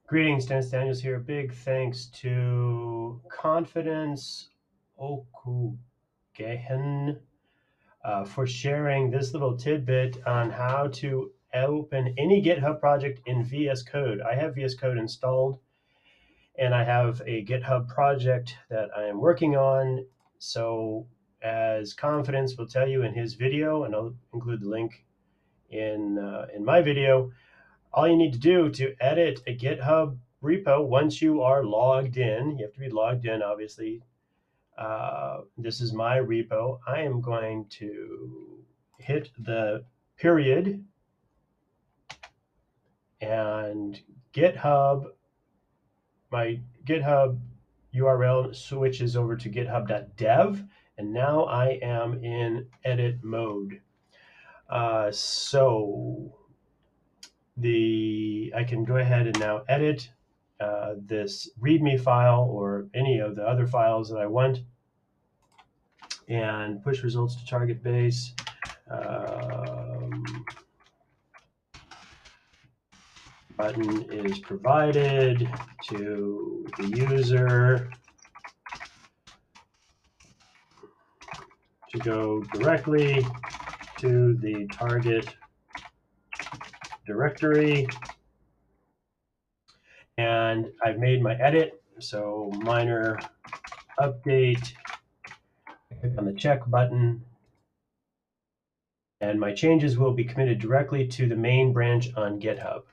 Greetings, Dennis Daniels here. Big thanks to Confidence Okugehen for sharing this little tidbit on how to open any GitHub project in VS Code. I have VS Code installed, and I have a GitHub project that I am working on. So as Confidence will tell you in his video, and I'll include the link in my video, all you need to do to edit a GitHub repo once you are logged in, you have to be logged in, obviously. This is my repo. I am going to hit the period, and GitHub, my GitHub URL switches over to github.dev, and now I am in edit mode. So I can go ahead and now edit this README file or any of the other files that I want, and push results to target base. Button is provided to the user to go directly to the target directory. And I've made my edit, so minor update. I click on the check button, and my changes will be committed directly to the main branch on GitHub.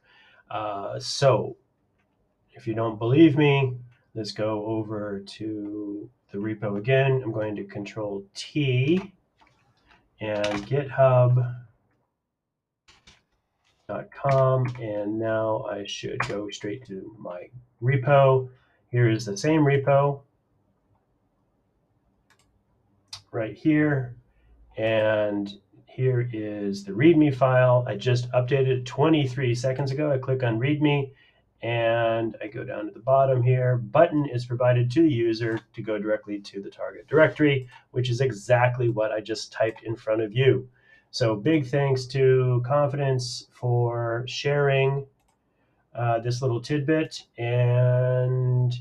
So if you don't believe me, let's go over to the repo again. I'm going to Control T and github.com, and now I should go straight to my repo. Here is the same repo right here, and here is the README file. I just updated 23 seconds ago. I click on README, and I go down to the bottom here. Button is provided to the user to go directly to the target directory, which is exactly what I just typed in front of you. So big thanks to Confidence for sharing this little tidbit. And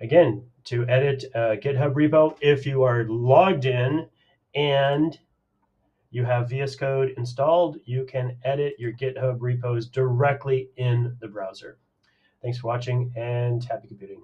again, to edit a GitHub repo, if you are logged in and you have VS Code installed, you can edit your GitHub repos directly in the browser. Thanks for watching, and happy computing.